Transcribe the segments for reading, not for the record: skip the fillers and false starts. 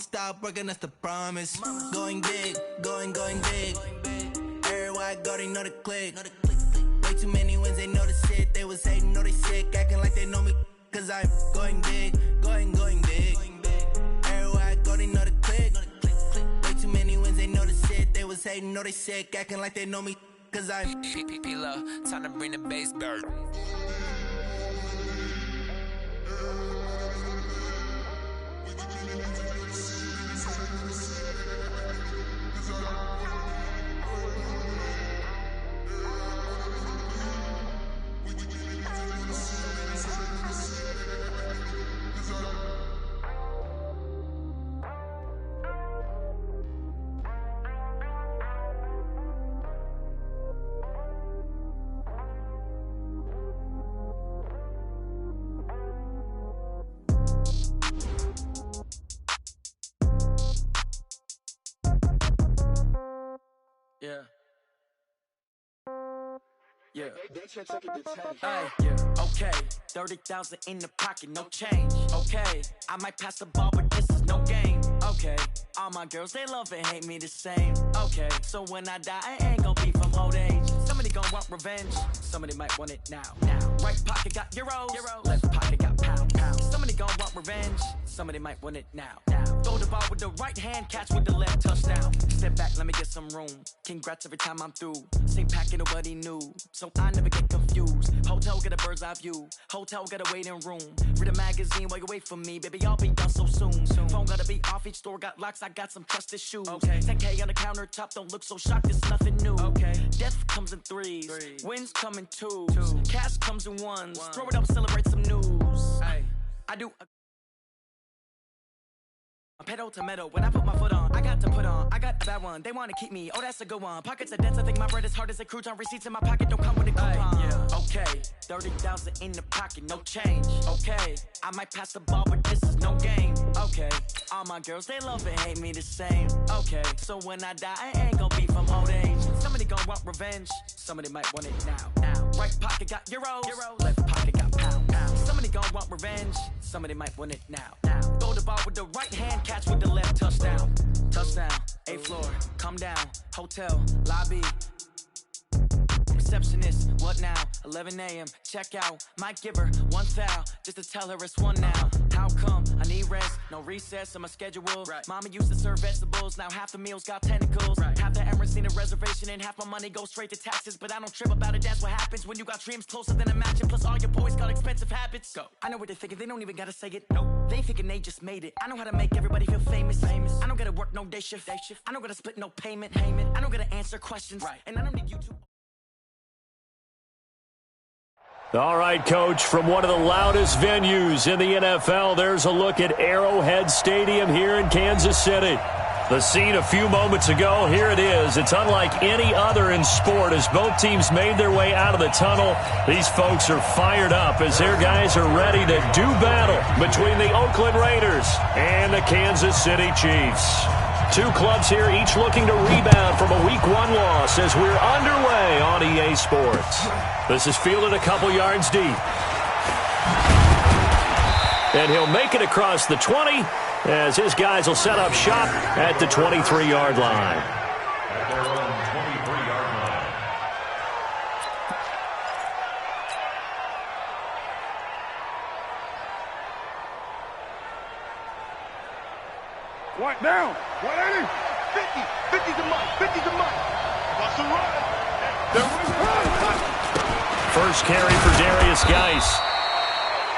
won't stop working, that's the promise. Going big, going big. Everywhere I go, they know the click. Way too many wins, they know the shit. They was hating, know they sick, acting like they know me. Cause I'm going big, going big. Everywhere I go, they know the click. Way too many wins, they know the shit. They was hating, know they sick, acting like they know me. Cause I'm P-P-P-Love, time to bring the bass back. Yeah. Hey, yeah. Okay, 30,000 in the pocket, no change. Okay, I might pass the ball, but this is no game. Okay, all my girls, they love and hate me the same. Okay, so when I die, I ain't gon' be from old age. Somebody gon' want revenge, somebody might want it now. Right pocket got euros, left pocket got pound. Somebody gon' want revenge, somebody might want it now. Throw the ball with the right hand, catch with the left, touchdown. Step back, let me get some room. Congrats every time I'm through. Same packet, nobody knew, so I never get confused. Hotel get a bird's eye view, hotel got a waiting room. Read a magazine while you wait for me, baby, I'll be done so soon. Phone gotta be off, each store got locks, I got some trusted shoes. 10K on the countertop, don't look so shocked, it's nothing new. Death comes in threes, wins come in twos, cash comes in ones. Throw it up, celebrate some news. I do a pedal to metal, when I put my foot on, I got to put on, I got that one, they wanna keep me, oh that's a good one. Pockets are dense, I think my bread is hard as a crouton. Receipts in my pocket don't come with a coupon. Okay, 30,000 in the pocket, no change. Okay, I might pass the ball, but this is no game. Okay, all my girls, they love and hate me the same. Okay, so when I die, I ain't gon' be from old age. Somebody gon' want revenge, somebody might want it now. Right pocket got euros, left pocket got pound. Somebody gon' want revenge, somebody might want it now. Throw the ball with the right hand, catch with the left, touchdown. Touchdown, 8th floor, come down, hotel, lobby. Receptionist, what now? 11 a.m., check out. Might give her one foul, just to tell her it's one now. How come? I need rest, no recess on my schedule. Mama used to serve vegetables, now half the meals got tentacles. Half the Emirates need a reservation and half my money goes straight to taxes. But I don't trip about it, that's what happens when you got dreams closer than a mansion. Plus all your boys got expensive habits. Go. I know what they're thinking, they don't even gotta say it. Nope. They thinking they just made it. I know how to make everybody feel famous. I don't gotta work no day shift. I don't gotta split no payment. I don't gotta answer questions. And I don't need you to. All right, Coach, from one of the loudest venues in the NFL, there's a look at Arrowhead Stadium here in Kansas City. The scene a few moments ago, here it is. It's unlike any other in sport as both teams made their way out of the tunnel. These folks are fired up as their guys are ready to do battle between the Oakland Raiders and the Kansas City Chiefs. Two clubs here, each looking to rebound from a Week 1 loss as we're underway on EA Sports. This is fielded a couple yards deep. And he'll make it across the 20 as his guys will set up shop at the 23-yard line. At their own 23-yard line. What now? 180? 50. 50's a month. 50's a month. What's the run? First carry for Darius Geis.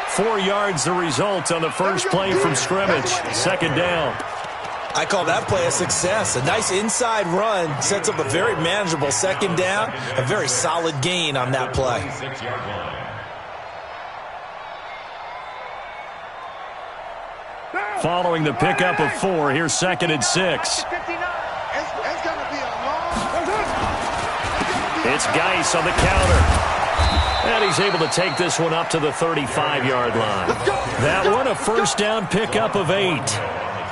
4 yards the result on the first play from scrimmage. Second down. I call that play a success. A nice inside run sets up a very manageable second down. A very solid gain on that play. 6-yard line. Following the pickup of 4, here's 2nd and 6. It's Geis on the counter. And he's able to take this one up to the 35-yard line. That one a first down pickup of 8.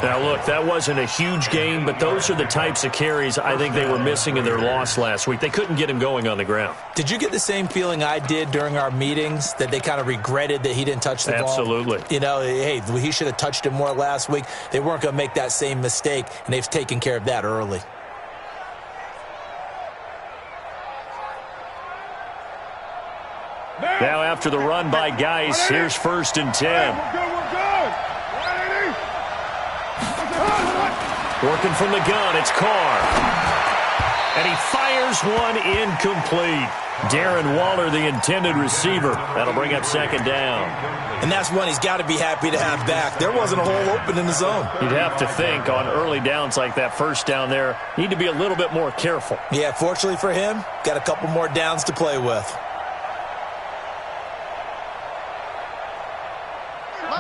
Now, look, that wasn't a huge game, but those are the types of carries I think they were missing in their loss last week. They couldn't get him going on the ground. Did you get the same feeling I did during our meetings, that they kind of regretted that he didn't touch the ball? Absolutely. You know, hey, he should have touched it more last week. They weren't going to make that same mistake, and they've taken care of that early. Now after the run by Geis, here's 1st and 10. We're good. Working from the gun, it's Carr. And he fires one incomplete. Darren Waller, the intended receiver. That'll bring up 2nd down. And that's one he's got to be happy to have back. There wasn't a hole open in the zone. You'd have to think on early downs like that, 1st down there, need to be a little bit more careful. Yeah, fortunately for him, got a couple more downs to play with.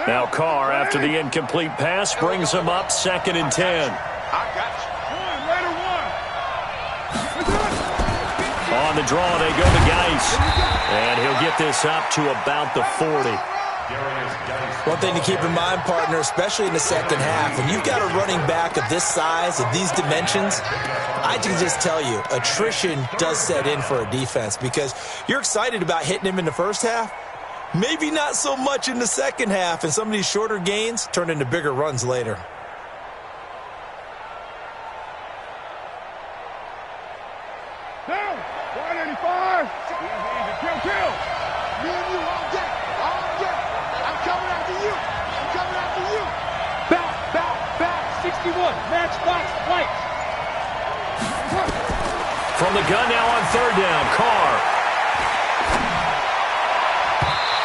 Now Carr, after the incomplete pass, brings him up 2nd and 10. I got you. On the draw, they go to Geis. And he'll get this up to about the 40. One thing to keep in mind, partner, especially in the second half, when you've got a running back of this size, of these dimensions, I can just tell you, attrition does set in for a defense because you're excited about hitting him in the first half. Maybe not so much in the second half, and some of these shorter gains turn into bigger runs later. Down. 185. Kill. Me and you all day. I'm coming after you. Back. 61. Match box flight. From the gun now on 3rd down, Carr.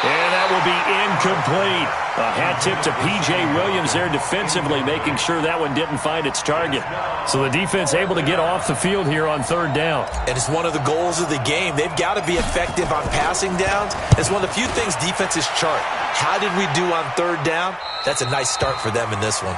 And that will be incomplete. A hat tip to P.J. Williams there defensively, making sure that one didn't find its target. So the defense able to get off the field here on 3rd down. And it's one of the goals of the game. They've got to be effective on passing downs. It's one of the few things defenses chart. How did we do on 3rd down? That's a nice start for them in this one.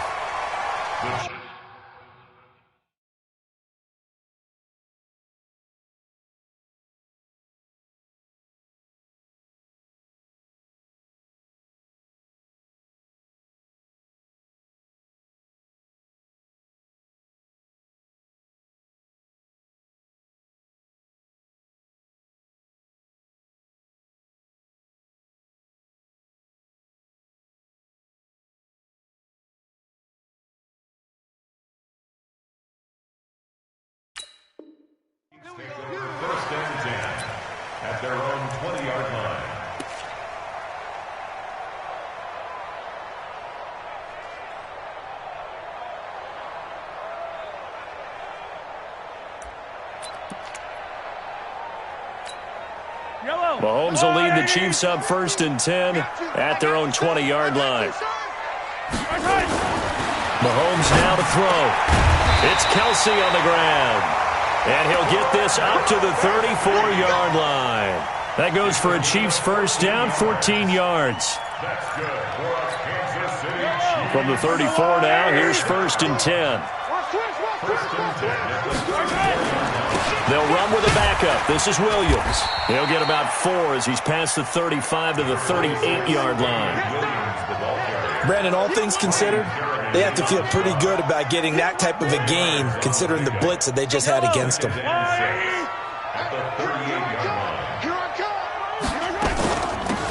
First and 10 at their own 20-yard line. Mahomes will lead the Chiefs up 1st and 10 at their own 20-yard line. Mahomes now to throw. It's Kelsey on the ground. And he'll get this up to the 34-yard line. That goes for a Chiefs 1st down, 14 yards. That's good for us, Kansas City Chiefs. From the 34 now, here's 1st and 10. First and 10 at the They'll run with a backup. This is Williams. He'll get about 4 as he's past the 35 to the 38-yard line. Brandon, all things considered, they have to feel pretty good about getting that type of a gain, considering the blitz that they just had against them.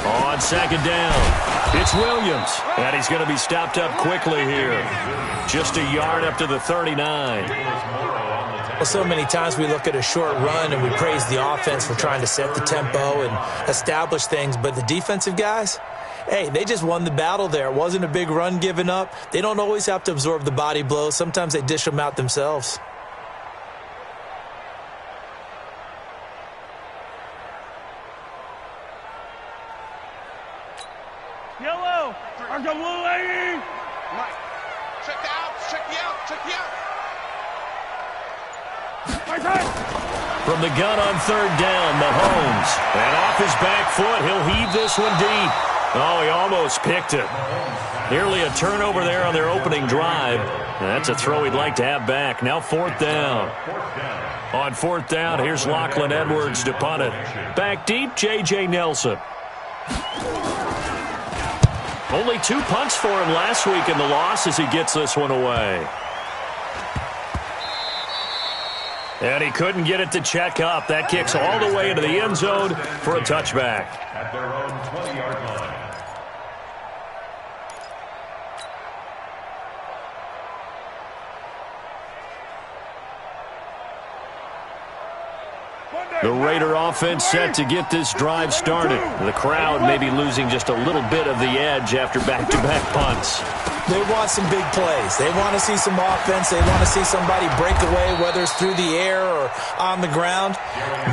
On 2nd down, it's Williams. And he's going to be stopped up quickly here. Just a yard up to the 39. Well, so many times we look at a short run and we praise the offense for trying to set the tempo and establish things, but the defensive guys, hey, they just won the battle there. It wasn't a big run given up. They don't always have to absorb the body blows. Sometimes they dish them out themselves. Yellow. I got one lady. Mike. Check the out. From the gun on 3rd down, Mahomes. And off his back foot, he'll heave this one deep. Oh, he almost picked it. Nearly a turnover there on their opening drive. And that's a throw he'd like to have back. Now 4th down. On 4th down, here's Lachlan Edwards to punt it. Back deep, J.J. Nelson. Only 2 punts for him last week in the loss as he gets this one away. And he couldn't get it to check up. That kicks all the way into the end zone for a touchback. At their own 20-yard line. The Raider offense set to get this drive started. The crowd may be losing just a little bit of the edge after back-to-back punts. They want some big plays. They want to see some offense. They want to see somebody break away, whether it's through the air or on the ground.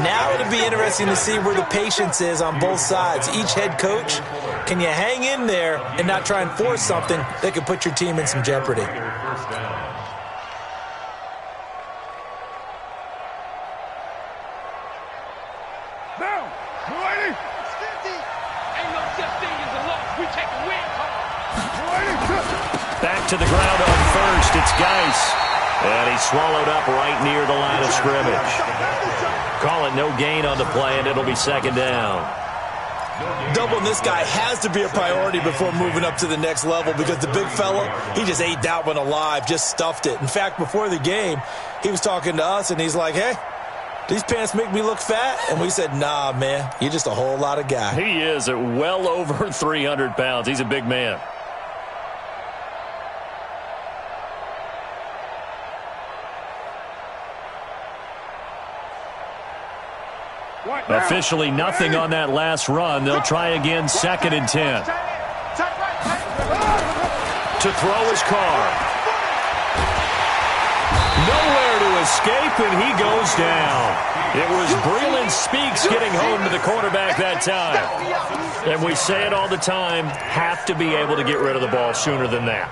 Now it'll be interesting to see where the patience is on both sides. Each head coach, can you hang in there and not try and force something that could put your team in some jeopardy? First down. Down. Lady. It's 50. Ain't no such thing as a loss. We take a win home. Back to the ground on first. It's Geis. And he's swallowed up right near the line of scrimmage. Call it no gain on the play, and it'll be second down. Doubling this guy has to be a priority before moving up to the next level because the big fella, he just ate that one alive, just stuffed it. In fact, before the game, he was talking to us, and he's like, hey, these pants make me look fat? And we said, nah, man, you're just a whole lot of guy. He is at well over 300 pounds. He's a big man. Officially nothing on that last run. They'll try again, 2nd and 10. To throw his car. Nowhere to escape, and he goes down. It was Breland Speaks getting home to the quarterback that time. And we say it all the time, have to be able to get rid of the ball sooner than that.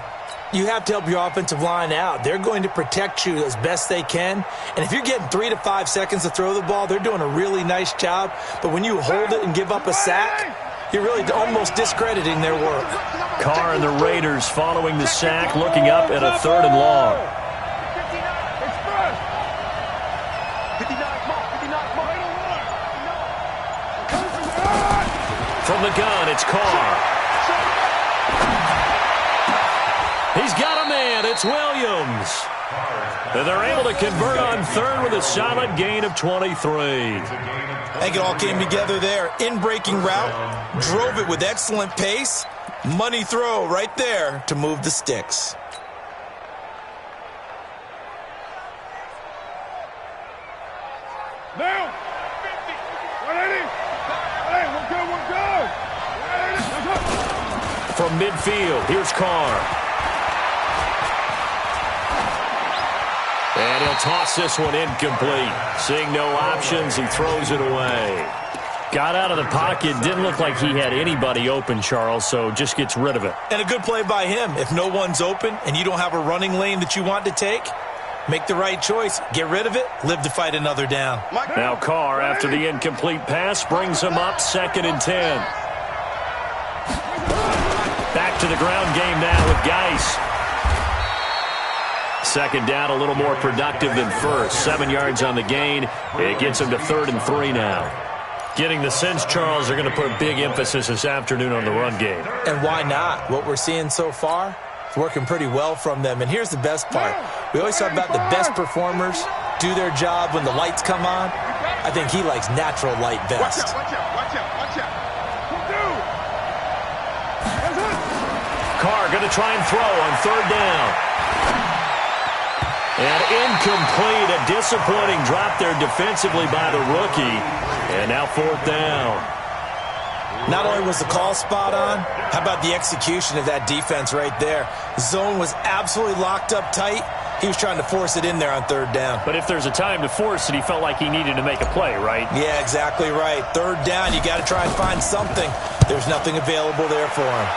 You have to help your offensive line out. They're going to protect you as best they can. And if you're getting 3 to 5 seconds to throw the ball, they're doing a really nice job. But when you hold it and give up a sack, you're really almost discrediting their work. Carr and the Raiders following the sack, looking up at a 3rd and long. From the gun, it's Carr. He's got a man. It's Williams. And they're able to convert on 3rd with a solid gain of 23. I think it all came together there. In-breaking route, drove it with excellent pace. Money throw right there to move the sticks. Now. 180. Hey, we're good. From midfield, here's Carr. And he'll toss this one incomplete. Seeing no options, he throws it away. Got out of the pocket. Didn't look like he had anybody open, Charles, so just gets rid of it. And a good play by him. If no one's open and you don't have a running lane that you want to take, make the right choice. Get rid of it. Live to fight another down. Now Carr, after the incomplete pass, brings him up 2nd and 10. Back to the ground game now with Geis. 2nd down, a little more productive than first. 7 yards on the gain. It gets him to 3rd and 3 now. Getting the sense, Charles, they're going to put a big emphasis this afternoon on the run game. And why not? What we're seeing so far is working pretty well from them. And here's the best part. We always talk about the best performers do their job when the lights come on. I think he likes natural light best. Watch out. Carr going to try and throw on 3rd down. And incomplete, a disappointing drop there defensively by the rookie. And now 4th down. Not only was the call spot on, how about the execution of that defense right there? Zone was absolutely locked up tight. He was trying to force it in there on 3rd down. But if there's a time to force it, he felt like he needed to make a play, right? Yeah, exactly right. 3rd down, you got to try and find something. There's nothing available there for him.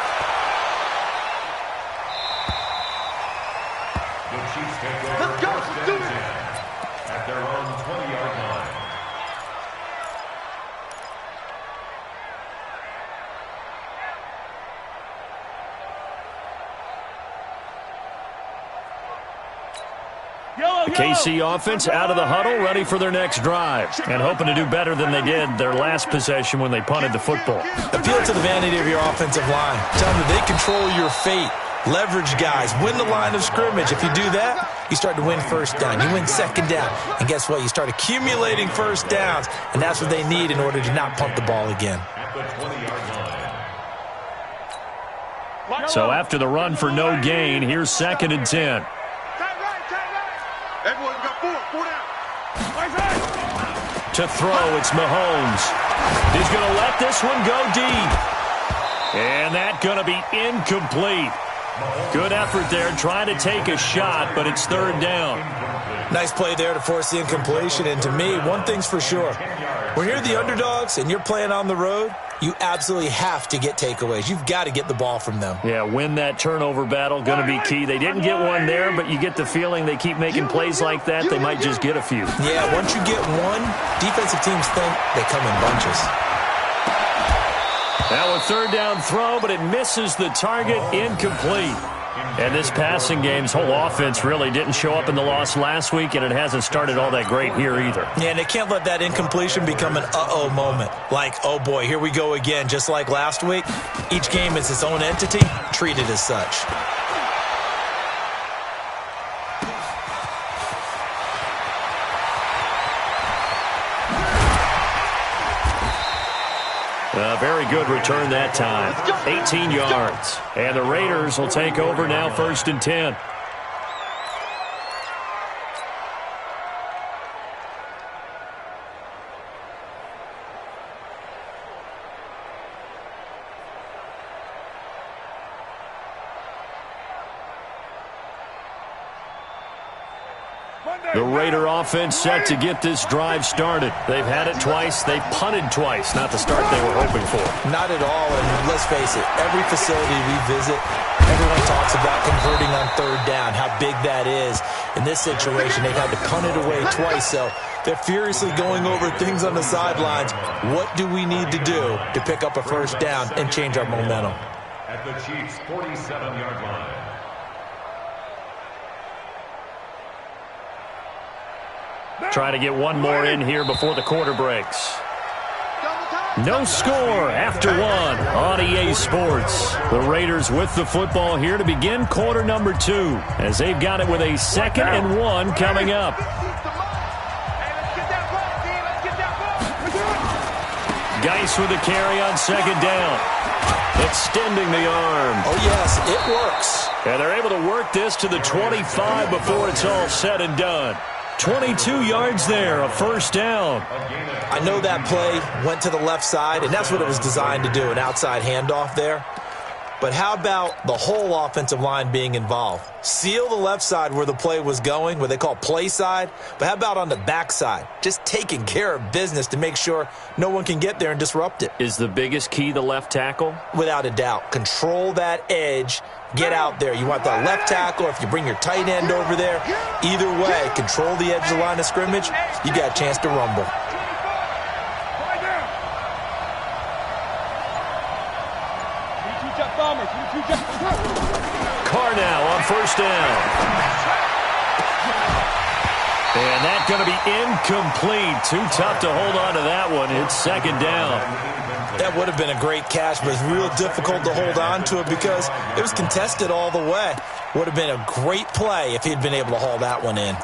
Let's go. Do it. At their own 20-yard line. Yellow. KC offense out of the huddle, ready for their next drive, and hoping to do better than they did their last possession when they punted the football. Appeal to the vanity of your offensive line. Tell them that they control your fate. Leverage guys. Win the line of scrimmage. If you do that, you start to win first down. You win second down. And guess what? You start accumulating first downs. And that's what they need in order to not punt the ball again. So after the run for no gain, here's 2nd and 10. Everyone's got four down. To throw, it's Mahomes. He's going to let this one go deep. And that's going to be incomplete. Good effort there, trying to take a shot, but it's 3rd down. Nice play there to force the incompletion. And to me, one thing's for sure. When you're the underdogs and you're playing on the road, you absolutely have to get takeaways. You've got to get the ball from them. Yeah, win that turnover battle, going to be key. They didn't get one there, but you get the feeling they keep making plays like that, they might just get a few. Yeah, once you get one, defensive teams think they come in bunches. Now a 3rd down throw, but it misses the target, incomplete. And this passing game's whole offense really didn't show up in the loss last week, and it hasn't started all that great here either. Yeah, and they can't let that incompletion become an uh-oh moment. Like, oh boy, here we go again, just like last week. Each game is its own entity, treated as such. A very good return that time. 18 yards. And the Raiders will take over now, 1st and 10. The Raider offense set to get this drive started. They've had it twice. They've punted twice. Not the start they were hoping for. Not at all, and let's face it, every facility we visit, everyone talks about converting on 3rd down, how big that is. In this situation, they've had to punt it away twice, so they're furiously going over things on the sidelines. What do we need to do to pick up a 1st down and change our momentum? At the Chiefs' 47-yard line. Try to get one more in here before the quarter breaks. No score after one on EA Sports. The Raiders with the football here to begin quarter number 2, as they've got it with a 2nd and 1 coming up. Geis with the carry on 2nd down. Extending the arm. Oh, yes, it works. And they're able to work this to the 25 before it's all said and done. 22 yards there, a 1st down. I know that play went to the left side, and that's what it was designed to do, an outside handoff there. But how about the whole offensive line being involved? Seal the left side where the play was going, what they call play side. But how about on the back side? Just taking care of business to make sure no one can get there and disrupt it. Is the biggest key the left tackle? Without a doubt. Control that edge. Get out there. You want that left tackle, or if you bring your tight end over there, either way, control the edge of the line of scrimmage, you got a chance to rumble. Carr now on 1st down. And that's going to be incomplete. Too tough to hold on to that one. It's 2nd down. That would have been a great catch, but it's real difficult to hold on to it because it was contested all the way. Would have been a great play if he'd been able to haul that one in.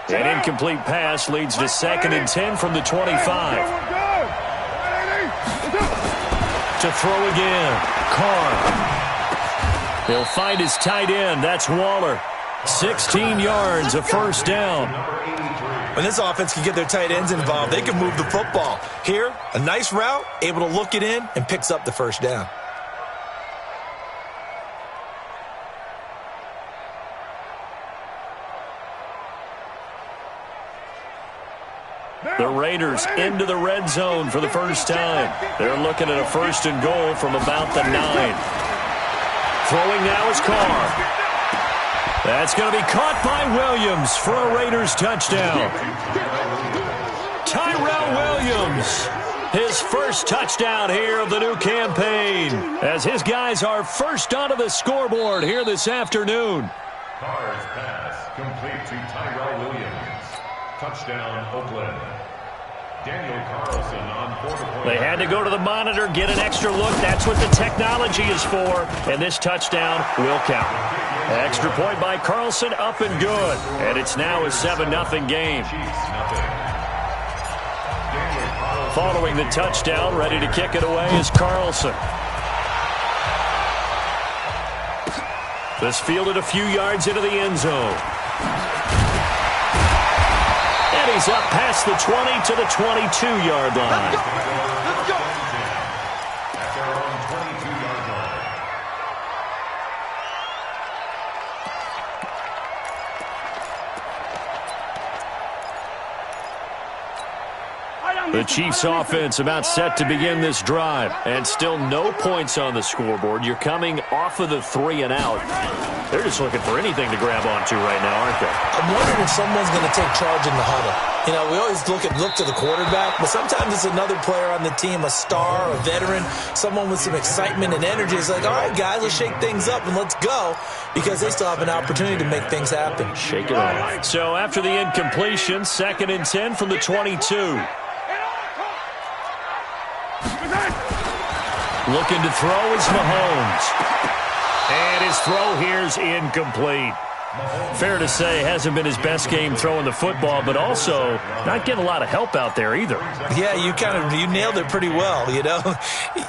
An incomplete pass leads to 2nd and 10 from the 25. To throw again. Carr. He'll find his tight end. That's Waller. 16 yards, a 1st down. When this offense can get their tight ends involved, they can move the football. Here, a nice route, able to look it in, and picks up the 1st down. The Raiders into the red zone for the first time. They're looking at a 1st and goal from about the 9. Throwing now is Carr. That's going to be caught by Williams for a Raiders touchdown. Tyrell Williams Mahomes. His first touchdown here of the new campaign, as his guys are first onto the scoreboard here this afternoon. Carr's pass complete to Tyrell Williams. Touchdown, Oakland. Daniel Carlson on 4-point. They had to go to the monitor, get an extra look. That's what the technology is for, and this touchdown will count. Extra point by Carlson, up and good. And it's now a 7-0 game. Following the touchdown, ready to kick it away is Carlson. This fielded a few yards into the end zone. And he's up past the 20 to the 22-yard line. Let's go. At their own 22-yard line. The Chiefs' offense about set to begin this drive, and still no points on the scoreboard. You're coming off of the 3 and out. They're just looking for anything to grab onto right now, aren't they? I'm wondering if someone's going to take charge in the huddle. You know, we always look to the quarterback, but sometimes it's another player on the team, a star, a veteran, someone with some excitement and energy. It's like, all right, guys, let's shake things up and let's go, because they still have an opportunity to make things happen. Shake it off. So after the incompletion, 2nd and 10 from the 22. Looking to throw is Mahomes. And his throw here's incomplete. Fair to say, hasn't been his best game throwing the football, but also not getting a lot of help out there either. Yeah, you nailed it pretty well, you know.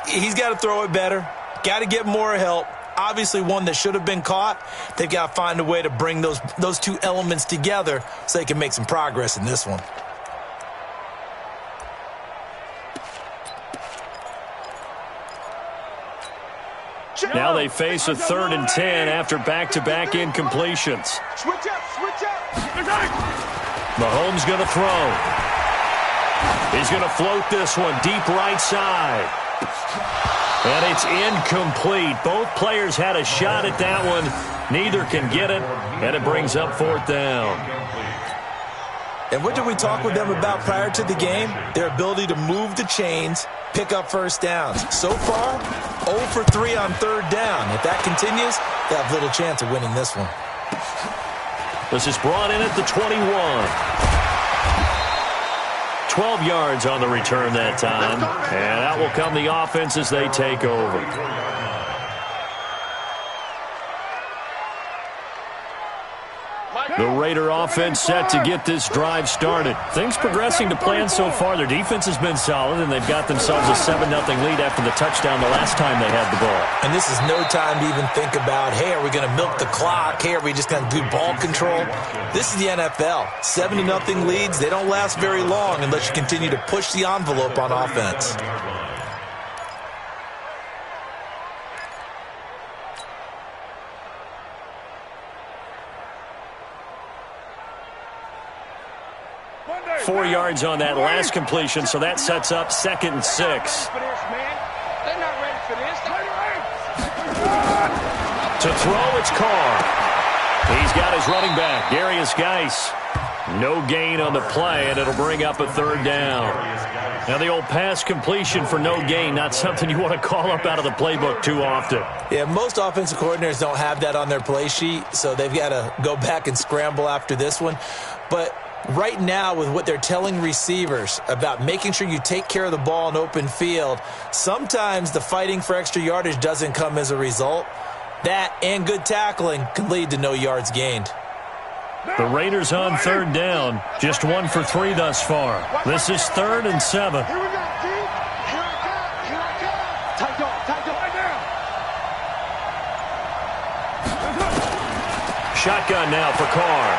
He's got to throw it better, got to get more help. Obviously one that should have been caught. They've got to find a way to bring those two elements together so they can make some progress in this one. Now they face a 3rd and 10 after back-to-back incompletions. Switch up. Mahomes going to throw. He's going to float this one deep right side. And it's incomplete. Both players had a shot at that one. Neither can get it, and it brings up 4th down. And what did we talk with them about prior to the game? Their ability to move the chains, pick up first downs. So far, 0 for 3 on 3rd down. If that continues, they have little chance of winning this one. This is brought in at the 21. 12 yards on the return that time. And out will come the offense as they take over. The Raider offense set to get this drive started. Things progressing to plan so far. Their defense has been solid, and they've got themselves a 7-0 lead after the touchdown the last time they had the ball. And this is no time to even think about, hey, are we going to milk the clock? Hey, are we just going to do ball control? This is the NFL. 7-0 leads, they don't last very long unless you continue to push the envelope on offense. Monday. 4 yards on that last completion, so that sets up 2nd and 6. They're not ready for this. To throw, it's Carr. He's got his running back, Darius Geis. No gain on the play, and it'll bring up a 3rd down. Now, the old pass completion for no gain, not something you want to call up out of the playbook too often. Yeah, most offensive coordinators don't have that on their play sheet, so they've got to go back and scramble after this one. But right now, with what they're telling receivers about making sure you take care of the ball in open field, sometimes the fighting for extra yardage doesn't come as a result. That and good tackling can lead to no yards gained. The Raiders on 3rd down, just 1 for 3 thus far. This is 3rd and 7. Here we go, D. Here I come. Tight dog. Right now. Shotgun now for Carr.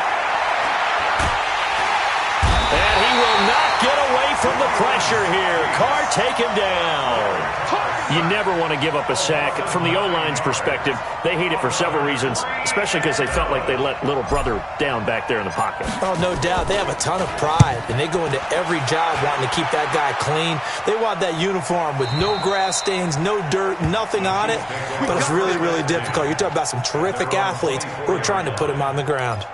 And he will not get away from the pressure here. Carr taken down. You never want to give up a sack. From the O-line's perspective, they hate it for several reasons, especially because they felt like they let little brother down back there in the pocket. Oh, no doubt. They have a ton of pride, and they go into every job wanting to keep that guy clean. They want that uniform with no grass stains, no dirt, nothing on it, but it's really, really difficult. You're talking about some terrific athletes who are trying to put him on the ground.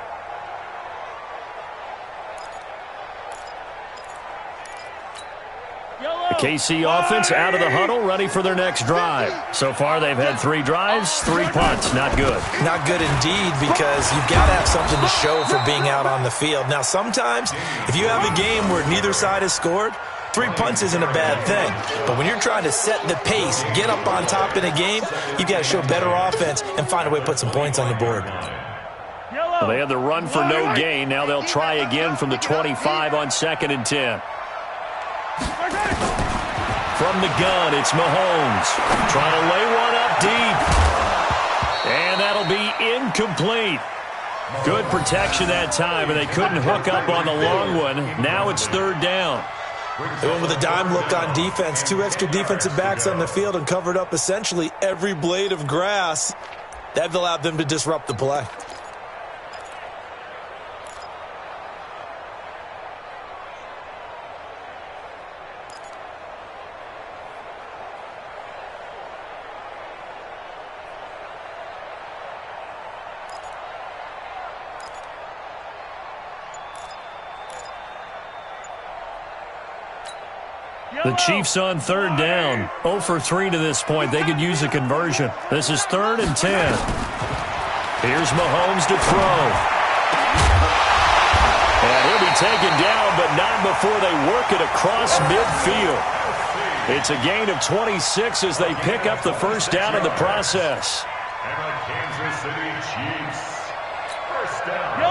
KC offense out of the huddle, ready for their next drive. So far, they've had 3 drives, 3 punts. Not good. Not good indeed, because you've got to have something to show for being out on the field. Now, sometimes, if you have a game where neither side has scored, 3 punts isn't a bad thing. But when you're trying to set the pace, get up on top in a game, you've got to show better offense and find a way to put some points on the board. Well, they had the run for no gain. Now they'll try again from the 25 on 2nd and 10. From the gun, it's Mahomes. Trying to lay one up deep. And that'll be incomplete. Good protection that time, and they couldn't hook up on the long one. Now it's 3rd down. They went with a dime look on defense. 2 extra defensive backs on the field and covered up essentially every blade of grass. That allowed them to disrupt the play. The Chiefs on 3rd down. 0 for 3 to this point. They could use a conversion. This is 3rd and 10. Here's Mahomes to throw. And he'll be taken down, but not before they work it across midfield. It's a gain of 26 as they pick up the 1st down in the process.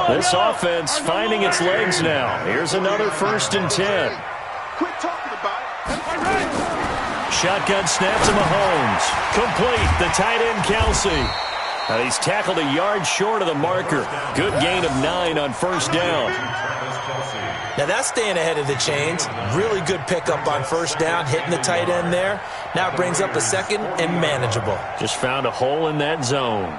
This offense finding its legs now. Here's another 1st and 10. Quit talking about it. Shotgun snap to Mahomes. Complete. The tight end, Kelsey. Now he's tackled a yard short of the marker. Good gain of 9 on 1st down. Now that's staying ahead of the chains. Really good pickup on 1st down, hitting the tight end there. Now it brings up a 2nd and manageable. Just found a hole in that zone.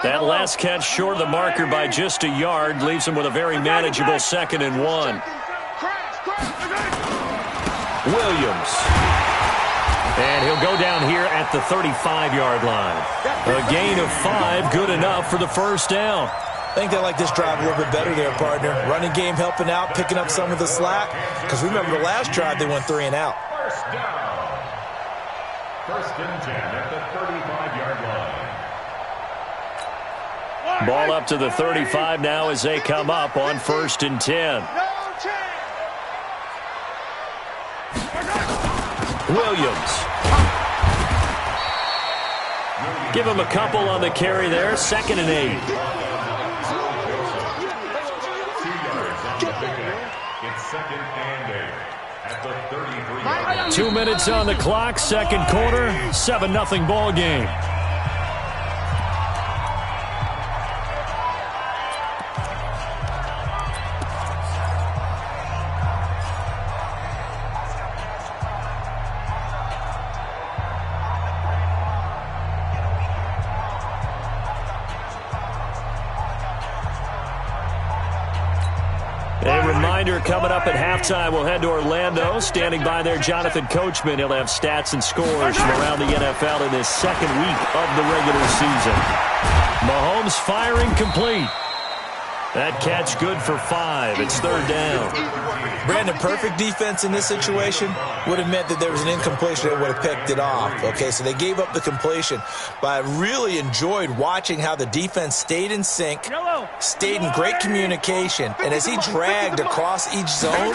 That last catch short of the marker by just a yard leaves him with a very manageable 2nd and 1. Williams. And he'll go down here at the 35-yard line. A gain of 5, good enough for the 1st down. I think they like this drive a little bit better there, partner. Running game helping out, picking up some of the slack. Because remember the last drive, they went 3 and out. 1st down. 1st and 10 at the 35-yard line. Ball up to the 35 now as they come up on 1st and 10. Williams. Give him a couple on the carry there. 2nd and 8. 2 yards on the pickup. It's 2nd and 8 at the 33-yard line. 2 minutes on the clock. 2nd quarter. 7-0 ball game. A reminder coming up at halftime, we'll head to Orlando. Standing by there, Jonathan Coachman. He'll have stats and scores from around the NFL in his 2nd week of the regular season. Mahomes firing complete. That catch good for 5. It's 3rd down. Brandon, perfect defense in this situation would have meant that there was an incompletion that would have picked it off. Okay, so they gave up the completion. But I really enjoyed watching how the defense stayed in sync, stayed in great communication. And as he dragged across each zone,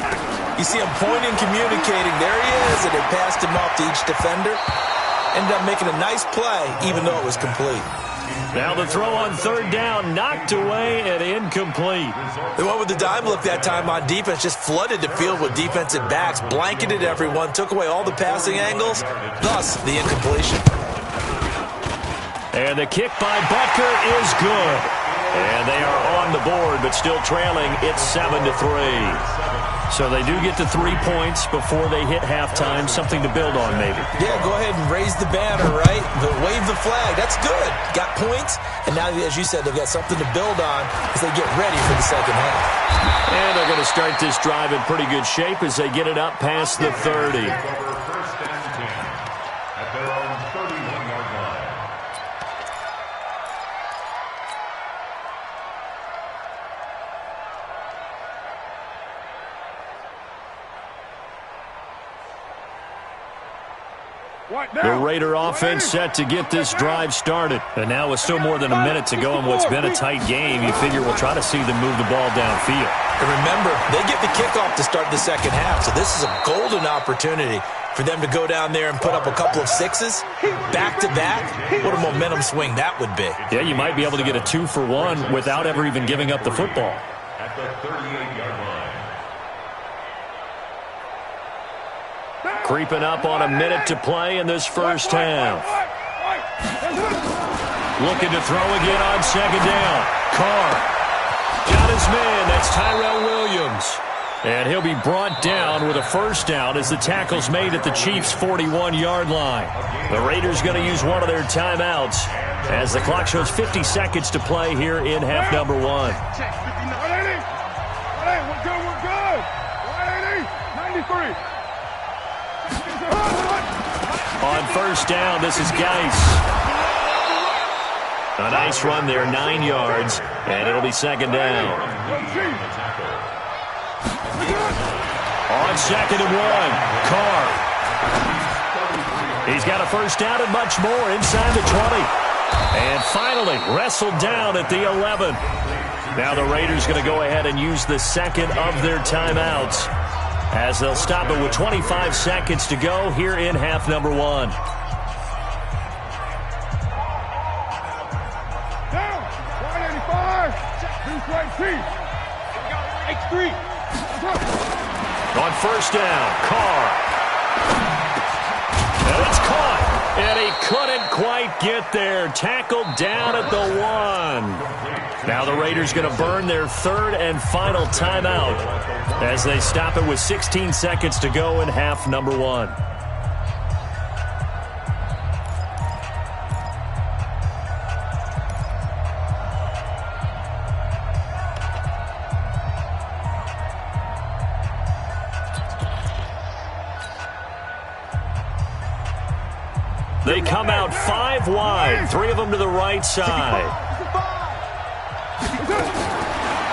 you see him pointing, communicating. There he is, and it passed him off to each defender. Ended up making a nice play, even though it was complete. Now the throw on 3rd down, knocked away and incomplete. They went with the dime look that time on defense, just flooded the field with defensive backs, blanketed everyone, took away all the passing angles, thus the incompletion. And the kick by Butker is good. And they are on the board, but still trailing. It's 7-3. So they do get to 3 points before they hit halftime. Something to build on, maybe. Yeah, go ahead and raise the banner, right? Wave the flag. That's good. Got points. And now, as you said, they've got something to build on as they get ready for the 2nd half. And they're going to start this drive in pretty good shape as they get it up past the 30. At their own The Raider offense set to get this drive started. And now with still more than a minute to go in what's been a tight game, you figure we'll try to see them move the ball downfield. And remember, they get the kickoff to start the second half, so this is a golden opportunity for them to go down there and put up a couple of sixes back-to-back. What a momentum swing that would be. Yeah, you might be able to get a 2-for-1 without ever even giving up the football. At the 38-yard line. Creeping up on a minute to play in this first half. Looking to throw again on second down. Carr got his man. That's Tyrell Williams. And he'll be brought down with a first down as the tackle's made at the Chiefs' 41-yard line. The Raiders going to use one of their timeouts as the clock shows 50 seconds to play here in half number 1. We're good. 93. On first down, this is Geis. A nice run there, 9 yards, and it'll be second down. On second and 1, Carr. He's got a first down and much more inside the 20. And finally, wrestled down at the 11. Now the Raiders going to go ahead and use the second of their timeouts, as they'll stop it with 25 seconds to go here in half number 1. Down. Line 85. This way, Chief. X3. On first down, Carr. And it's caught. And he couldn't quite get there. Tackled down at the 1. Now the Raiders going to burn their third and final timeout as they stop it with 16 seconds to go in half number 1. They come out 5 wide, 3 of them to the right side.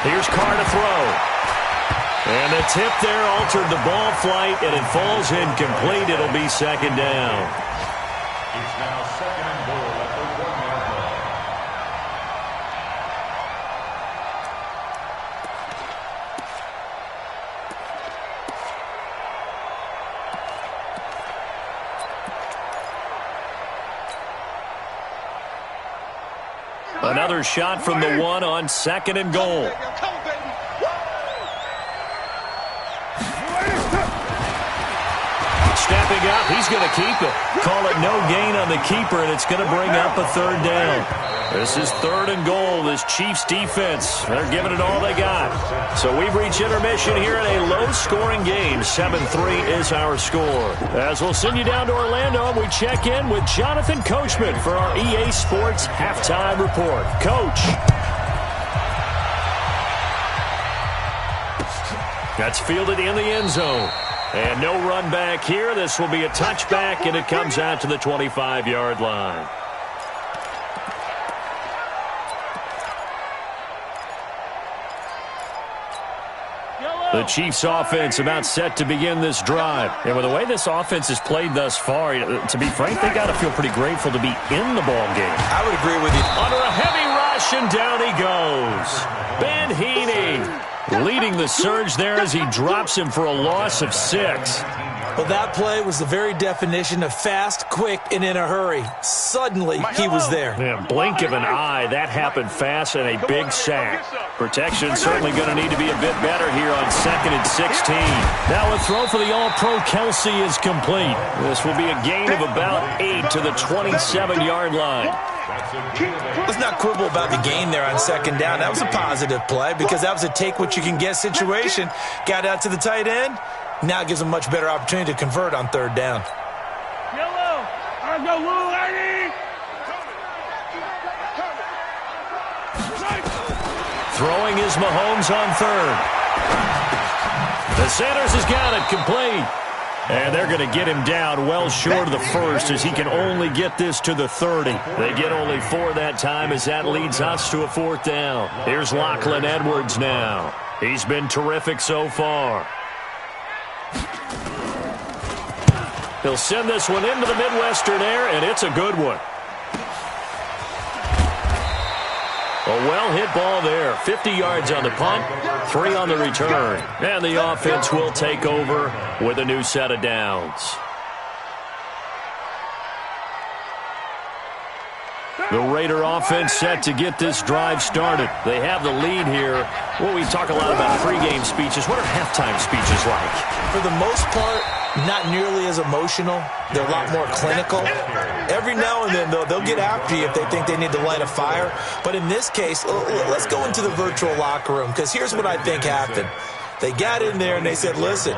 Here's Carr to throw. And the tip there altered the ball flight, and it falls incomplete. It'll be second down. It's now second and goal at the 1-yard line. Another shot from the 1 on second and goal. Stepping up, he's going to keep it. Call it no gain on the keeper, and it's going to bring up a third down. This is third and goal. This Chiefs defense, they're giving it all they got. So we've reached intermission here in a low-scoring game. 7-3 is our score. As we'll send you down to Orlando, and we check in with Jonathan Coachman for our EA Sports Halftime Report. Coach. That's fielded in the end zone. And no run back here. This will be a touchback, and it comes out to the 25-yard line. The Chiefs offense about set to begin this drive. And with the way this offense has played thus far, to be frank, they got to feel pretty grateful to be in the ball game. I would agree with you. Under a heavy rush, and down he goes. Ben Heaney leading the surge there as he drops him for a loss of 6. Well, that play was the very definition of fast, quick, and in a hurry. Suddenly, he was there. Yeah, blink of an eye. That happened fast, and a big sack. Protection certainly going to need to be a bit better here on 2nd and 16. Now a throw for the All-Pro Kelsey is complete. This will be a gain of about 8 to the 27-yard line. Let's not quibble about the gain there on second down. That was a positive play because that was a take-what-you-can-get situation. Got out to the tight end. Now it gives them a much better opportunity to convert on third down. Yellow. I go, little lady. Throwing is Mahomes on third. The Sanders has got it complete. And they're going to get him down well short of the first as he can only get this to the 30. They get only 4 that time as that leads us to a 4th down. Here's Lachlan Edwards now. He's been terrific so far. He'll send this one into the Midwestern air, and it's a good one. A well-hit ball there. 50 yards on the punt, 3 on the return. And the offense will take over with a new set of downs. The Raider offense set to get this drive started. They have the lead here. Well, we talk a lot about pregame speeches. What are halftime speeches like? For the most part, not nearly as emotional. They're a lot more clinical. Every now and then, though, they'll get after you if they think they need to light a fire. But in this case, let's go into the virtual locker room, because here's what I think happened. They got in there and they said, listen,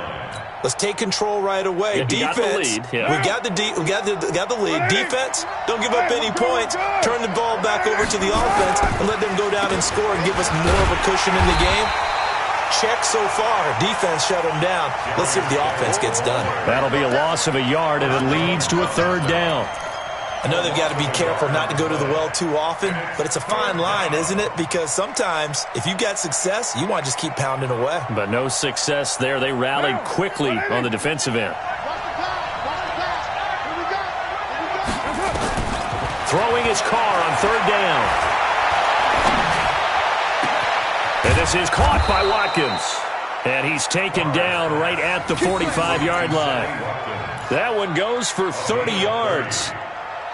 let's take control right away. Yeah, defense, we got the lead. Defense, don't give up any points. Turn the ball back over to the offense and let them go down and score and give us more of a cushion in the game. Check so far. Defense shut them down. Let's see if the offense gets done. That'll be a loss of a yard, and it leads to a 3rd down. I know they've got to be careful not to go to the well too often, but it's a fine line, isn't it? Because sometimes, if you got success, you want to just keep pounding away. But no success there. They rallied quickly on the defensive end. Throwing his car on 3rd down. And this is caught by Watkins. And he's taken down right at the 45-yard line. That one goes for 30 yards.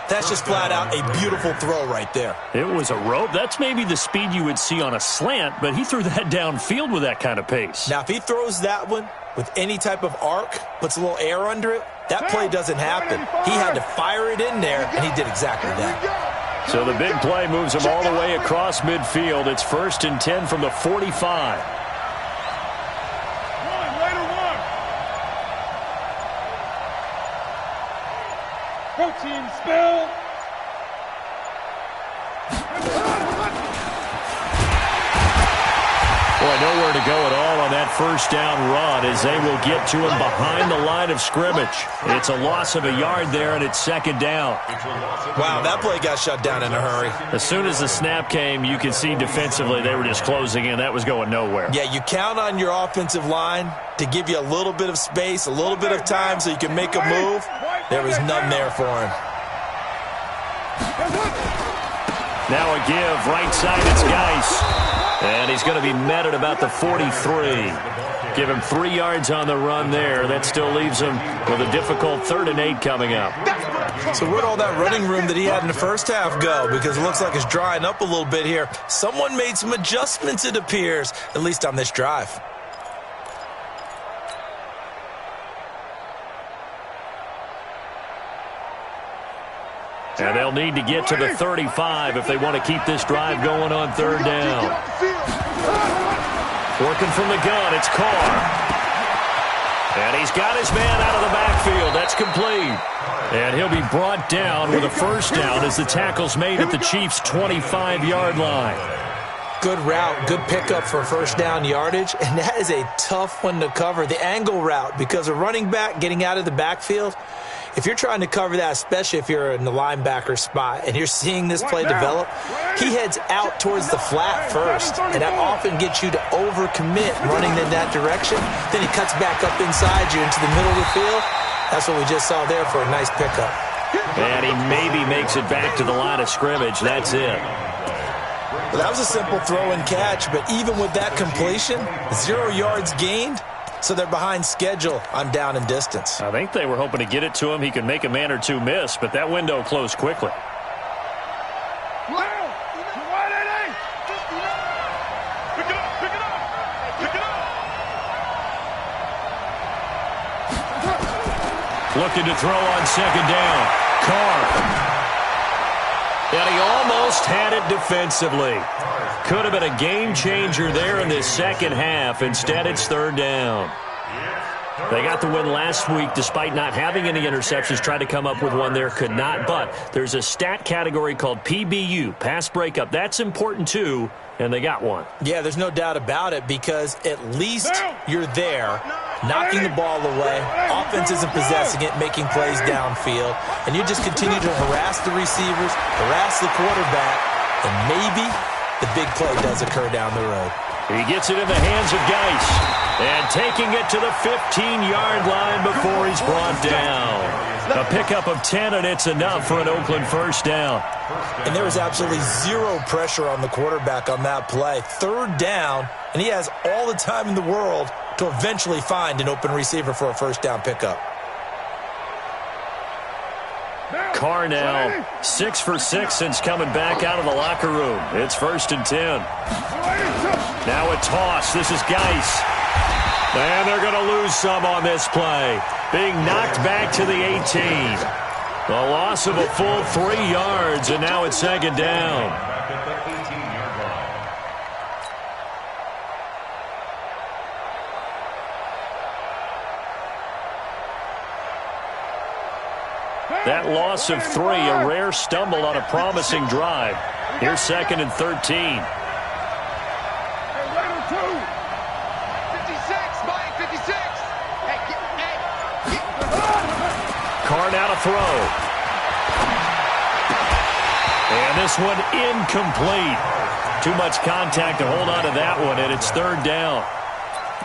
That's just flat out a beautiful throw right there. It was a rope. That's maybe the speed you would see on a slant, but he threw that downfield with that kind of pace. Now, if he throws that one with any type of arc, puts a little air under it, that play doesn't happen. He had to fire it in there, and he did exactly that. So the big play moves him all the way across midfield. It's 1st and 10 from the 45. Protein spill. Boy, nowhere to go at all on that 1st down run as they will get to him behind the line of scrimmage. It's a loss of a yard there, and it's 2nd down. Wow, that play got shut down in a hurry. As soon as the snap came, you could see defensively they were just closing in. That was going nowhere. Yeah, you count on your offensive line to give you a little bit of space, a little bit of time so you can make a move. There was none there for him. Now a give, right side, it's Geis. And he's going to be met at about the 43. Give him 3 yards on the run there. That still leaves him with a difficult 3rd and 8 coming up. So where'd all that running room that he had in the first half go? Because it looks like it's drying up a little bit here. Someone made some adjustments, it appears, at least on this drive. And they'll need to get to the 35 if they want to keep this drive going on 3rd down. Working from the gun, it's Carr. And he's got his man out of the backfield. That's complete. And he'll be brought down with a 1st down as the tackle's made at the Chiefs' 25-yard line. Good route, good pickup for 1st down yardage, and that is a tough one to cover, the angle route, because a running back getting out of the backfield, if you're trying to cover that, especially if you're in the linebacker spot and you're seeing this play develop, he heads out towards the flat first, and that often gets you to overcommit running in that direction. Then he cuts back up inside you into the middle of the field. That's what we just saw there for a nice pickup. And he maybe makes it back to the line of scrimmage. That's it. Well, that was a simple throw and catch, but even with that completion, 0 yards gained, so they're behind schedule on down and distance. I think they were hoping to get it to him. He could make a man or two miss, but that window closed quickly. Looking to throw on 2nd down. Carr. And he almost had it defensively. Could have been a game changer there in this 2nd half. Instead, it's 3rd down. They got the win last week despite not having any interceptions. Tried to come up with one there, could not. But there's a stat category called PBU, pass breakup. That's important too, and they got one. Yeah, there's no doubt about it, because at least you're there, knocking the ball away. Offense isn't possessing it, making plays downfield. And you just continue to harass the receivers, harass the quarterback, and maybe the big play does occur down the road. He gets it in the hands of Geis. And taking it to the 15-yard line before he's brought down. A pickup of 10, and it's enough for an Oakland first down. And there was absolutely zero pressure on the quarterback on that play. Third down, and he has all the time in the world to eventually find an open receiver for a first down pickup. Carr now 6 for 6 since coming back out of the locker room. It's 1st and 10. Now a toss. This is Geis. And they're going to lose some on this play. Being knocked back to the 18. The loss of a full 3 yards, and now it's 2nd down. That loss of 3, a rare stumble on a promising drive. Here's 2nd and 13. Carr now to throw. And this one incomplete. Too much contact to hold on to that one, and it's 3rd down.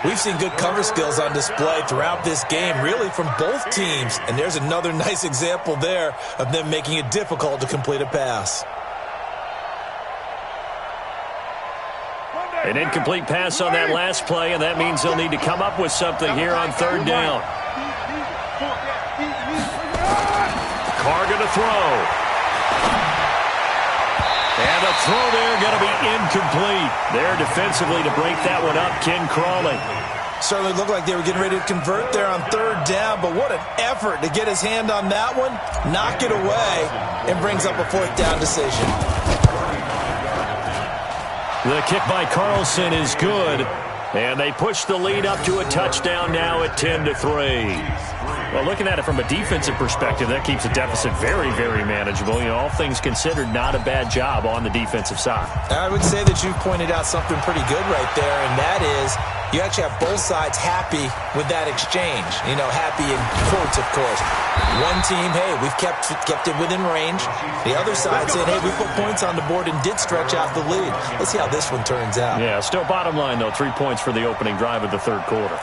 We've seen good cover skills on display throughout this game, really from both teams. And there's another nice example there of them making it difficult to complete a pass. An incomplete pass on that last play, and that means they'll need to come up with something here on 3rd down. Carr going to throw. And the throw there going to be incomplete. There defensively to break that one up, Ken Crawley. Certainly looked like they were getting ready to convert there on 3rd down, but what an effort to get his hand on that one, knock it away, and brings up a 4th down decision. The kick by Carlson is good, and they push the lead up to a touchdown now at 10-3. Well, looking at it from a defensive perspective, that keeps the deficit very, very manageable. You know, all things considered, not a bad job on the defensive side. I would say that you've pointed out something pretty good right there, and that is you actually have both sides happy with that exchange. You know, happy in quotes, of course. One team, hey, we've kept it within range. The other side saying, hey, we put points on the board and did stretch out the lead. Let's see how this one turns out. Yeah, still bottom line, though, 3 points for the opening drive of the 3rd quarter.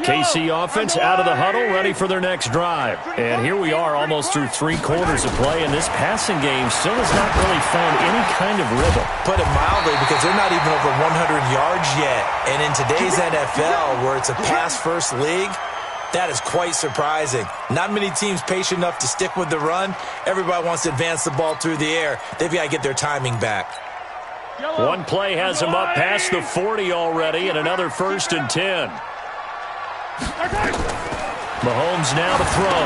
KC offense out of the huddle, ready for their next drive. And here we are almost through 3 quarters of play, and this passing game still has not really found any kind of rhythm. Put it mildly, because they're not even over 100 yards yet. And in today's NFL, where it's a pass-first league, that is quite surprising. Not many teams patient enough to stick with the run. Everybody wants to advance the ball through the air. They've got to get their timing back. One play has them up past the 40 already, and another 1st and 10. Mahomes now to throw.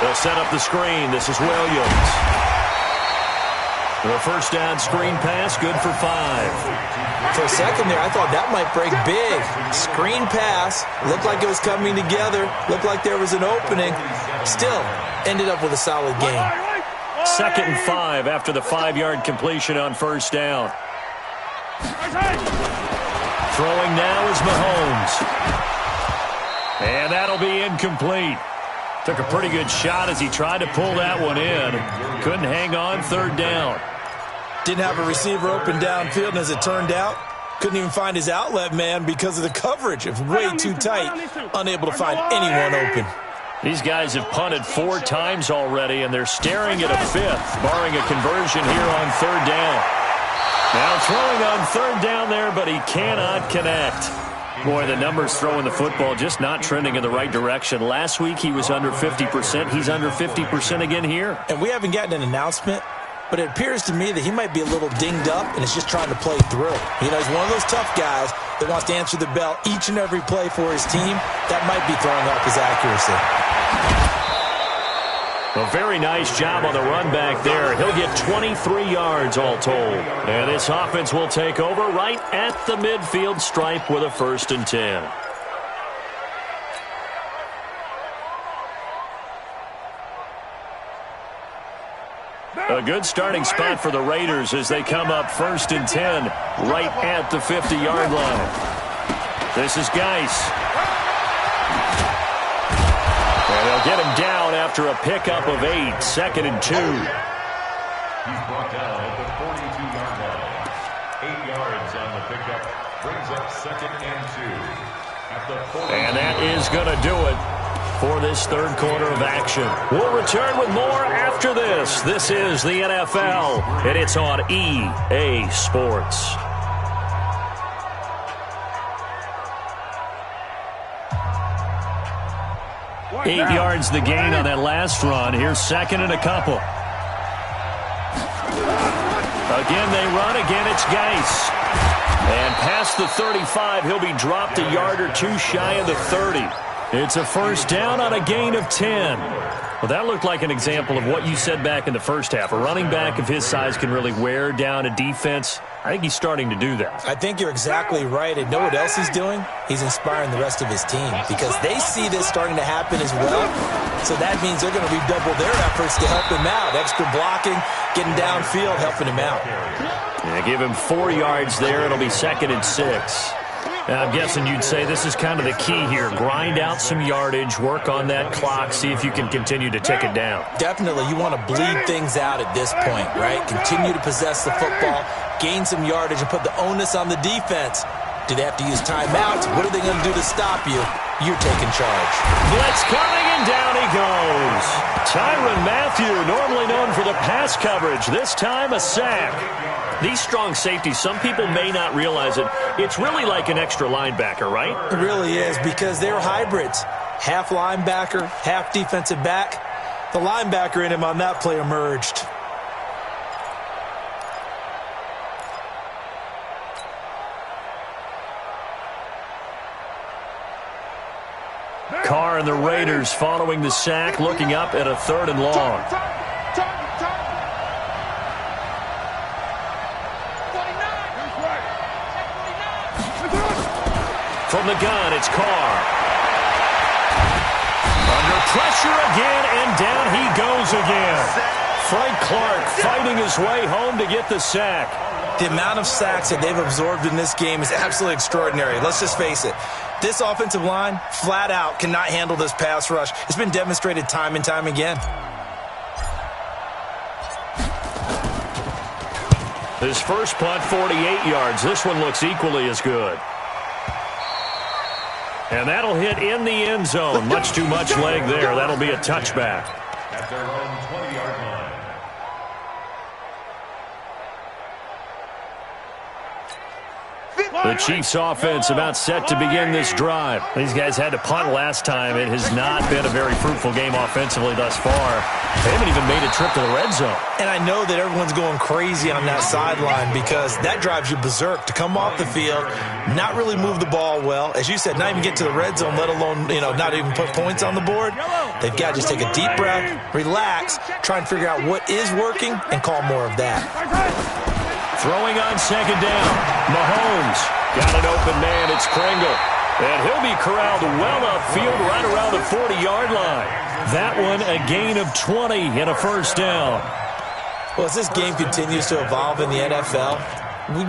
They'll set up the screen. This is Williams. The 1st down screen pass, good for 5. For a second there, I thought that might break big. Screen pass, looked like it was coming together, looked like there was an opening. Still, ended up with a solid game. 2nd and 5 after the 5-yard completion on 1st down. Throwing now is Mahomes. And that'll be incomplete. Took a pretty good shot as he tried to pull that one in. Couldn't hang on, 3rd down. Didn't have a receiver open downfield, and as it turned out, couldn't even find his outlet man because of the coverage. It was way too tight, unable to find anyone open. These guys have punted 4 times already, and they're staring at a 5th, barring a conversion here on 3rd down. Now throwing on 3rd down there, but he cannot connect. Boy, the numbers throwing the football just not trending in the right direction. Last week he was under 50%. He's under 50% again here. And we haven't gotten an announcement, but it appears to me that he might be a little dinged up and is just trying to play through. You know, he's one of those tough guys that wants to answer the bell each and every play for his team. That might be throwing off his accuracy. A very nice job on the run back there. He'll get 23 yards all told. And this offense will take over right at the midfield stripe with a 1st and 10. A good starting spot for the Raiders as they come up 1st and 10 right at the 50-yard line. This is Geis. And they'll get him down after a pickup of 8, 2nd and 2. He's brought down at the 42-yard line. 8 yards on the pickup. Brings up 2nd and 2. At the 40. And that is going to do it for this third quarter of action. We'll return with more after this. This is the NFL, and it's on EA Sports. Eight yards the gain on that last run. Here's 2nd and a couple. Again, they run. Again, it's Geis. And past the 35, he'll be dropped a yard or 2 shy of the 30. It's a first down on a gain of 10. Well, that looked like an example of what you said back in the first half. A running back of his size can really wear down a defense. I think he's starting to do that. I think you're exactly right. And know what else he's doing? He's inspiring the rest of his team because they see this starting to happen as well. So that means they're going to redouble their efforts to help him out. Extra blocking, getting downfield, helping him out. Yeah, give him 4 yards there. It'll be 2nd and 6. Now, I'm guessing you'd say this is kind of the key here. Grind out some yardage, work on that clock, see if you can continue to tick it down. Definitely. You want to bleed things out at this point, right? Continue to possess the football, gain some yardage, and put the onus on the defense. Do they have to use timeouts? What are they going to do to stop you? You're taking charge. Blitz coming, and down he goes. Tyrann Mathieu, normally known for the pass coverage, this time a sack. These strong safeties, some people may not realize it. It's really like an extra linebacker, right? It really is because they're hybrids. Half linebacker, half defensive back. The linebacker in him on that play emerged. Carr and the Raiders following the sack, looking up at a 3rd and long. From the gun, it's Carr. Under pressure again, and down he goes again. Frank Clark fighting his way home to get the sack. The amount of sacks that they've absorbed in this game is absolutely extraordinary. Let's just face it. This offensive line, flat out, cannot handle this pass rush. It's been demonstrated time and time again. His first punt, 48 yards. This one looks equally as good. And that'll hit in the end zone. Much too much leg there. That'll be a touchback. At their own 20-yard line. The Chiefs offense about set to begin this drive. These guys had to punt last time. It has not been a very fruitful game offensively thus far. They haven't even made a trip to the red zone. And I know that everyone's going crazy on that sideline because that drives you berserk to come off the field, not really move the ball well. As you said, not even get to the red zone, let alone, not even put points on the board. They've got to just take a deep breath, relax, try and figure out what is working, and call more of that. Throwing on 2nd down. Mahomes got an open man. It's Pringle. And he'll be corralled well upfield right around the 40-yard line. That one a gain of 20 and a first down. Well, as this game continues to evolve in the NFL,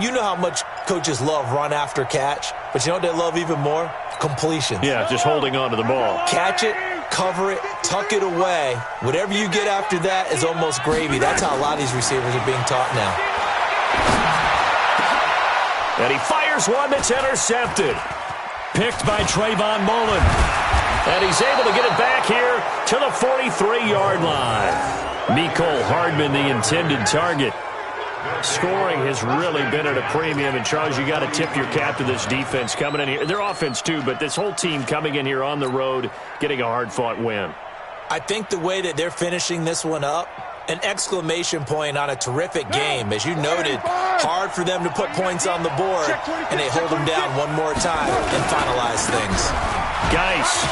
you know how much coaches love run after catch, but you know what they love even more? Completions. Yeah, just holding on to the ball. Catch it, cover it, tuck it away. Whatever you get after that is almost gravy. That's how a lot of these receivers are being taught now. And he fires one that's intercepted. Picked by Trayvon Mullen. And he's able to get it back here to the 43-yard line. Mecole Hardman, the intended target. Scoring has really been at a premium. And, Charles, you got to tip your cap to this defense coming in here. Their offense, too, but this whole team coming in here on the road, getting a hard-fought win. I think the way that they're finishing this one up, an exclamation point on a terrific game. As you noted, hard for them to put points on the board, and they hold them down one more time and finalize things. Geis.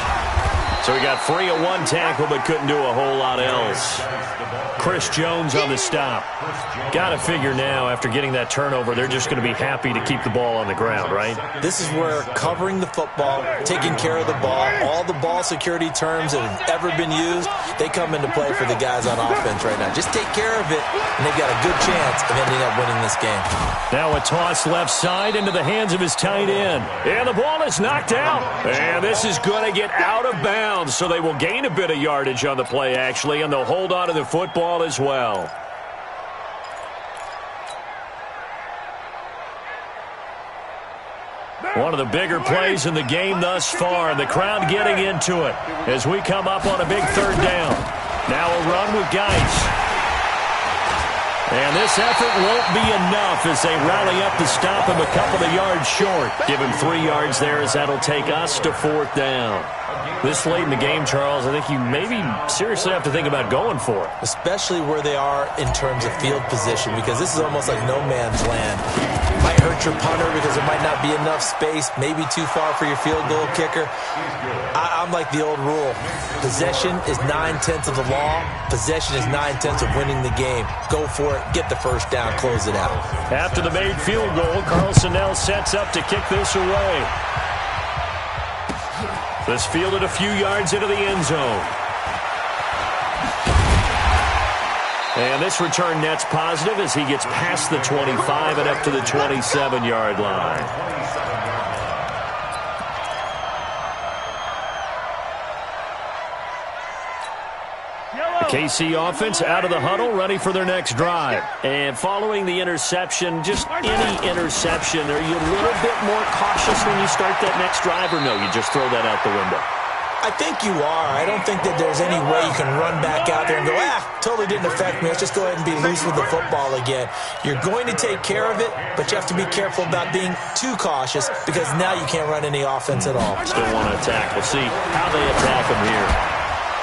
So he got free of one tackle but couldn't do a whole lot else. Chris Jones on the stop. Got to figure now, after getting that turnover, they're just going to be happy to keep the ball on the ground, right? This is where covering the football, taking care of the ball, all the ball security terms that have ever been used, they come into play for the guys on offense right now. Just take care of it, and they've got a good chance of ending up winning this game. Now a toss left side into the hands of his tight end. And the ball is knocked out. And this is going to get out of bounds. down, so they will gain a bit of yardage on the play, actually, and they'll hold on to the football as well. One of the bigger plays in the game thus far, and the crowd getting into it as we come up on a big third down. Now a run with Geis. And this effort won't be enough as they rally up to stop him a couple of yards short. Give him 3 yards there as that'll take us to 4th down. This late in the game, Charles, I think you maybe seriously have to think about going for it. Especially where they are in terms of field position, because this is almost like no man's land. It might hurt your punter because there might not be enough space, maybe too far for your field goal kicker. I'm like the old rule. Possession is 9/10 of the law. Possession is 9/10 of winning the game. Go for it. Get the first down. Close it out. After the made field goal, Carlson now sets up to kick this away. This fielded a few yards into the end zone. And this return net's positive as he gets past the 25 and up to the 27-yard line. KC offense out of the huddle, ready for their next drive. And following the interception, just any interception, are you a little bit more cautious when you start that next drive, or no, you just throw that out the window? I think you are. I don't think that there's any way you can run back out there and go, totally didn't affect me. Let's just go ahead and be loose with the football again. You're going to take care of it, but you have to be careful about being too cautious because now you can't run any offense at all. Still want to attack. We'll see how they attack them here.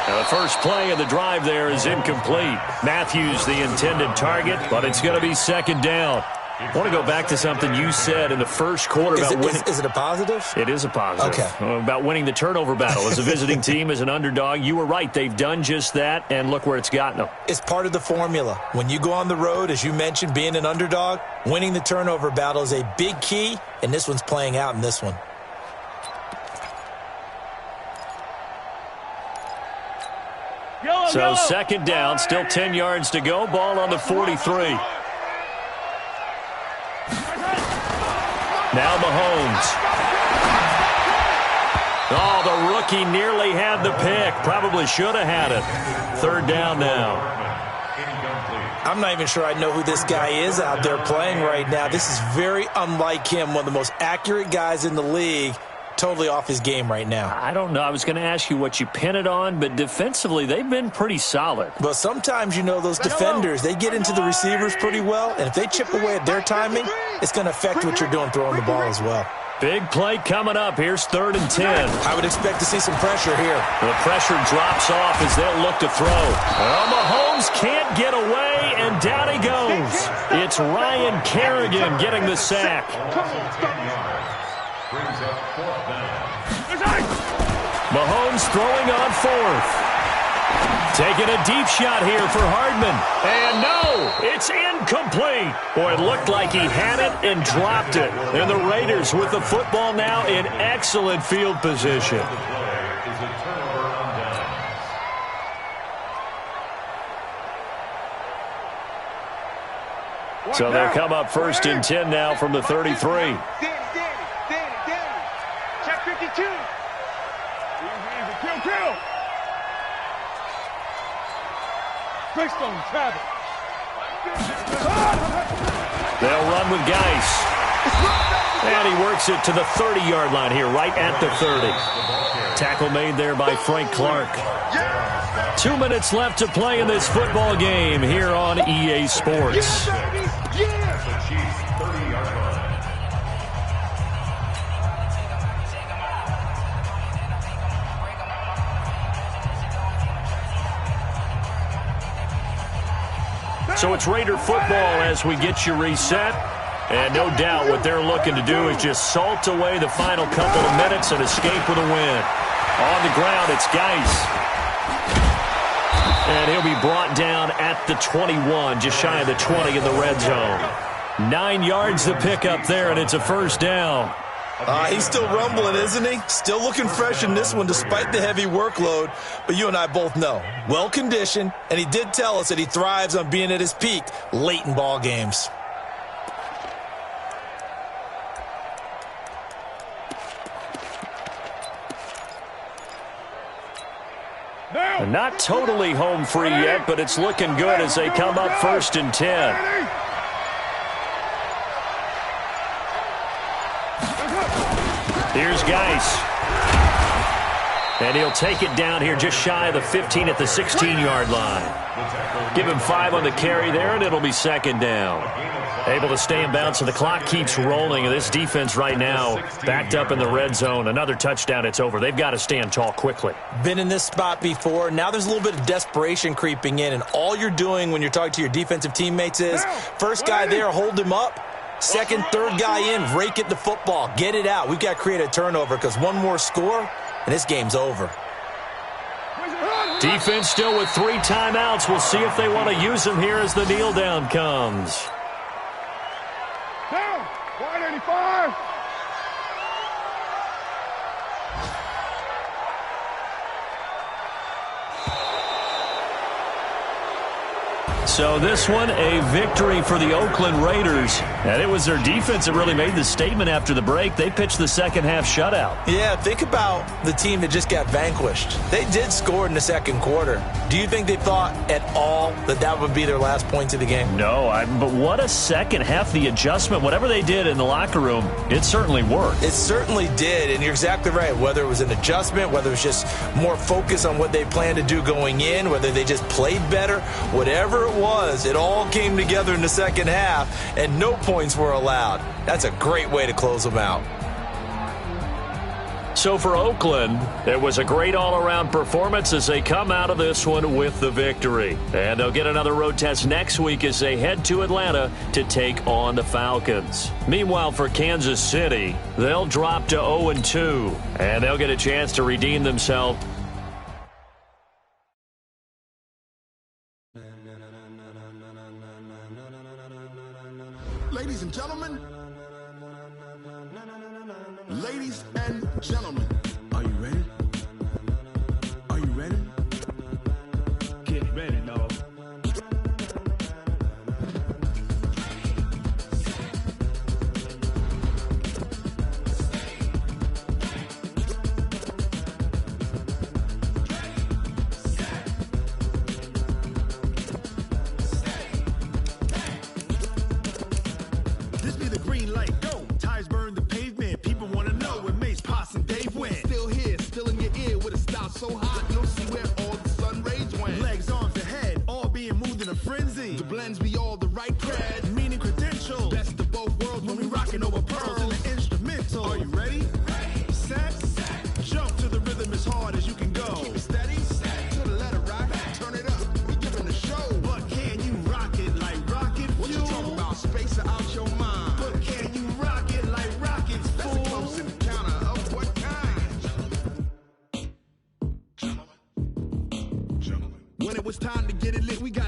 Now, the first play of the drive there is incomplete. Matthews the intended target, but it's going to be 2nd down. I want to go back to something you said in the first quarter about winning. Is it a positive? It is a positive. Okay. About winning the turnover battle. As a visiting team, as an underdog, you were right. They've done just that, and look where it's gotten them. It's part of the formula. When you go on the road, as you mentioned, being an underdog, winning the turnover battle is a big key, and this one's playing out in this one. So 2nd down, still 10 yards to go. Ball on the 43. Now Mahomes. Oh, the rookie nearly had the pick. Probably should have had it. 3rd down now. I'm not even sure I know who this guy is out there playing right now. This is very unlike him, one of the most accurate guys in the league. Totally off his game right now. I don't know. I was going to ask you what you pin it on, but defensively, they've been pretty solid. But sometimes, those defenders, they get into the receivers pretty well, and if they chip away at their timing, it's going to affect what you're doing throwing the ball as well. Big play coming up. Here's 3rd and 10. I would expect to see some pressure here. The pressure drops off as they'll look to throw. Well, Mahomes can't get away, and down he goes. It's Ryan Kerrigan getting the sack. Brings up 4th down. Mahomes throwing on 4th. Taking a deep shot here for Hardman. And no, it's incomplete. Boy, it looked like he had it and dropped it. And the Raiders with the football now in excellent field position. So they'll come up 1st and 10 now from the 33. Check 52. Kill. Quickstone, travel. They'll run with Geis. And he works it to the 30-yard line here, right at the 30. Tackle made there by Frank Clark. 2 minutes left to play in this football game here on EA Sports. So it's Raider football as we get you reset. And no doubt what they're looking to do is just salt away the final couple of minutes and escape with a win. On the ground, it's Geis. And he'll be brought down at the 21, just shy of the 20 in the red zone. 9 yards to pick up there, and it's a 1st down. He's still rumbling, isn't he? Still looking fresh in this one despite the heavy workload. But you and I both know, well-conditioned, and he did tell us that he thrives on being at his peak late in ball games. They're not totally home free yet, but it's looking good as they come up 1st and 10. Here's Geis. And he'll take it down here just shy of the 15 at the 16-yard line. Give him 5 on the carry there, and it'll be 2nd down. Able to stay in bounds, so the clock keeps rolling. And this defense right now backed up in the red zone. Another touchdown, it's over. They've got to stand tall quickly. Been in this spot before. Now there's a little bit of desperation creeping in, and all you're doing when you're talking to your defensive teammates is first guy there, hold him up. Second, third guy in, rake at the football. Get it out. We've got to create a turnover because one more score, and this game's over. Defense still with 3 timeouts. We'll see if they want to use them here as the kneel down comes. Down, 185. So this one, a victory for the Oakland Raiders. And it was their defense that really made the statement after the break. They pitched the second-half shutout. Yeah, think about the team that just got vanquished. They did score in the second quarter. Do you think they thought at all that that would be their last points of the game? No, but what a second half. The adjustment, whatever they did in the locker room, it certainly worked. It certainly did, and you're exactly right. Whether it was an adjustment, whether it was just more focus on what they planned to do going in, whether they just played better, whatever it was, it all came together in the second half, and no points were allowed. That's a great way to close them out. So for Oakland, it was a great all-around performance as they come out of this one with the victory. And they'll get another road test next week as they head to Atlanta to take on the Falcons. Meanwhile, for Kansas City, they'll drop to 0-2, and they'll get a chance to redeem themselves. Ladies and gentlemen, are you ready? Are you ready? Get ready, dog. This be the green light, go. Tires burn the pavement. People want to know when Mace, Poss, and Dave went. Still here, still in your ear with a style so hot, you'll see where all the sun rays went. Legs, arms, ahead, all being moved in a frenzy. The blends be all the right cred, meaning credentials. Best of both worlds when we rocking over pearls in the instrumental. Are you ready? Set, jump to the rhythm as hard as you can go. Keep it steady, to the letter rock, turn it up, we giving the show. But can you rock it like rocket fuel? What you talking about, space out your mind? But can you rock it like rockets, fool? That's a close encounter of what kind? Gentlemen. When it was time to get it lit, we got